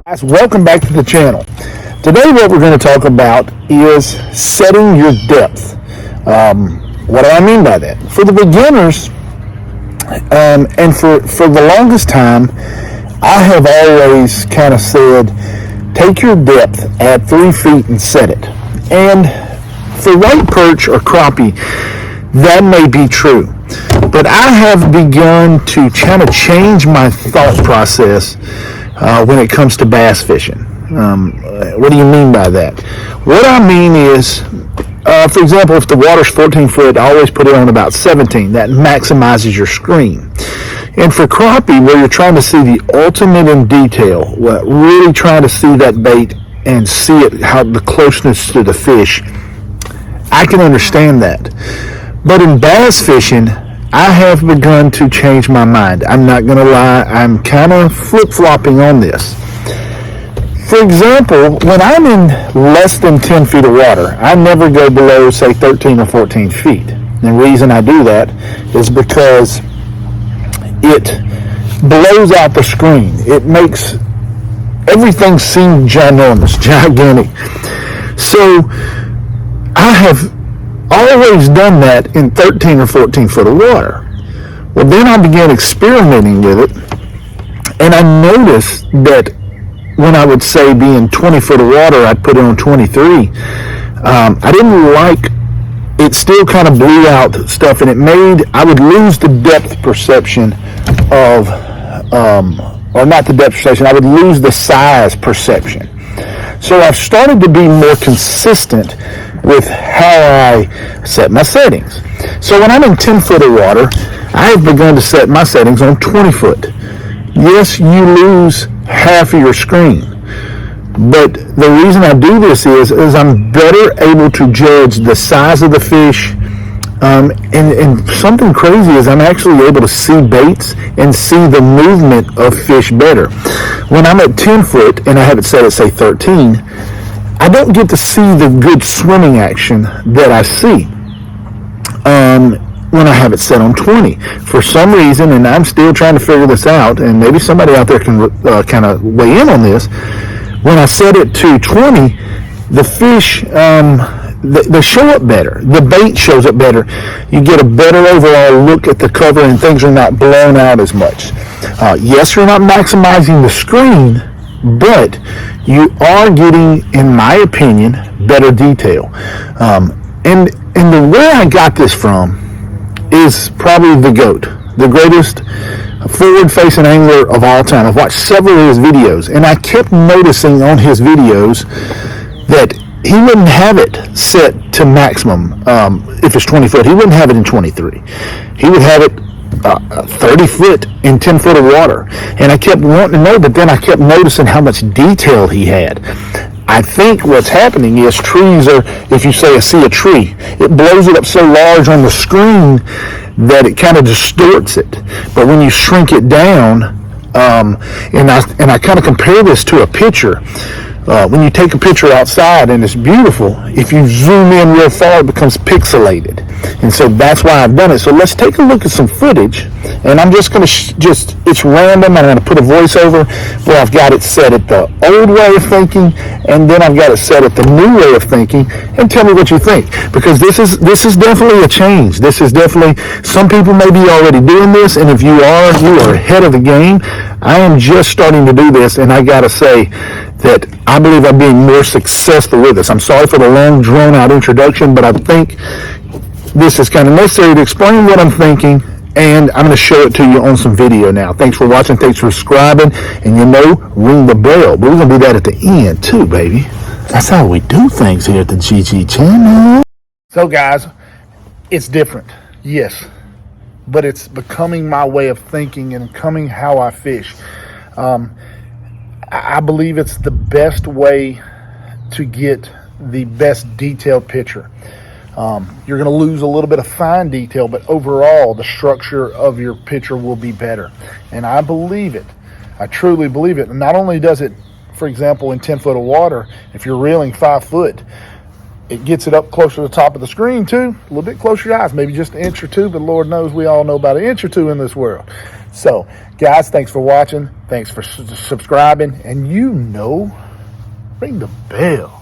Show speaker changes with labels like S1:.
S1: Guys, welcome back to the channel. Today what we're going to talk about is setting your depth. What do I mean by that? For the beginners, and for the longest time, I have always kind of said, take your depth at 3 feet and set it. And for white perch or crappie, that may be true. But I have begun to kind of change my thought process when it comes to bass fishing. What do you mean by that? What I mean is, for example, if the water's 14 foot, I always put it on about 17. That maximizes your screen. And for crappie, where you're trying to see the ultimate in detail, really trying to see that bait and see it, how the closeness to the fish, I can understand that. But in bass fishing, I have begun to change my mind. I'm not going to lie. I'm kind of flip-flopping on this. For example, when I'm in less than 10 feet of water, I never go below, say, 13 or 14 feet. And the reason I do that is because it blows out the screen. It makes everything seem ginormous, gigantic. So I have always done that in 13 or 14 foot of water. Well, then I began experimenting with it, and I noticed that when I would say be in 20 foot of water, I'd put it on 23. I didn't like it. Still kind of blew out stuff, and I would lose the depth perception of, or not the depth perception, I would lose the size perception. So I've started to be more consistent with how I set my settings. So when I'm in 10 foot of water, I have begun to set my settings on 20 foot. Yes, you lose half of your screen. But the reason I do this is I'm better able to judge the size of the fish. And something crazy is I'm actually able to see baits and see the movement of fish better. When I'm at 10 foot and I have it set at, say, 13, I don't get to see the good swimming action that I see when I have it set on 20. For some reason, and I'm still trying to figure this out, and maybe somebody out there can kind of weigh in on this, when I set it to 20, the fish, they show up better. The bait shows up better. You get a better overall look at the cover, and things are not blown out as much. Yes, you're not maximizing the screen, but you are getting, in my opinion, better detail. And the where I got this from is probably the GOAT, the greatest forward-facing angler of all time. I've watched several of his videos, and I kept noticing on his videos that he wouldn't have it set to maximum. If it's 20 foot, he wouldn't have it in 23. He would have it 30 foot in 10 foot of water. And I kept wanting to know, but then I kept noticing how much detail he had. I think what's happening is trees are, if you say see a tree, it blows it up so large on the screen that it kind of distorts it. But when you shrink it down, and I kind of compare this to a picture. When you take a picture outside and it's beautiful, if you zoom in real far, it becomes pixelated. And so that's why I've done it. So let's take a look at some footage. And I'm just going to, it's random. I'm going to put a voiceover where I've got it set at the old way of thinking, and then I've got it set at the new way of thinking, and tell me what you think. Because this is definitely a change. This is definitely, some people may be already doing this, and if you are ahead of the game. I am just starting to do this, and I got to say that I believe I'm being more successful with this. I'm sorry for the long, drawn-out introduction, but I think this is kind of necessary to explain what I'm thinking, and I'm going to show it to you on some video now. Thanks for watching. Thanks for subscribing, and ring the bell. But we're going to do that at the end, too, baby. That's how we do things here at the GG channel. So, guys, it's different, yes, but it's becoming my way of thinking and becoming how I fish. I believe it's the best way to get the best detailed picture. You're going to lose a little bit of fine detail, but overall the structure of your picture will be better. And I believe it. I truly believe it. And not only does it, for example, in 10 foot of water, if you're reeling 5 foot, It gets it up closer to the top of the screen too, a little bit closer to your eyes, maybe just an inch or two, but Lord knows we all know about an inch or two in this world. So, guys, thanks for watching. Thanks for subscribing. And ring the bell.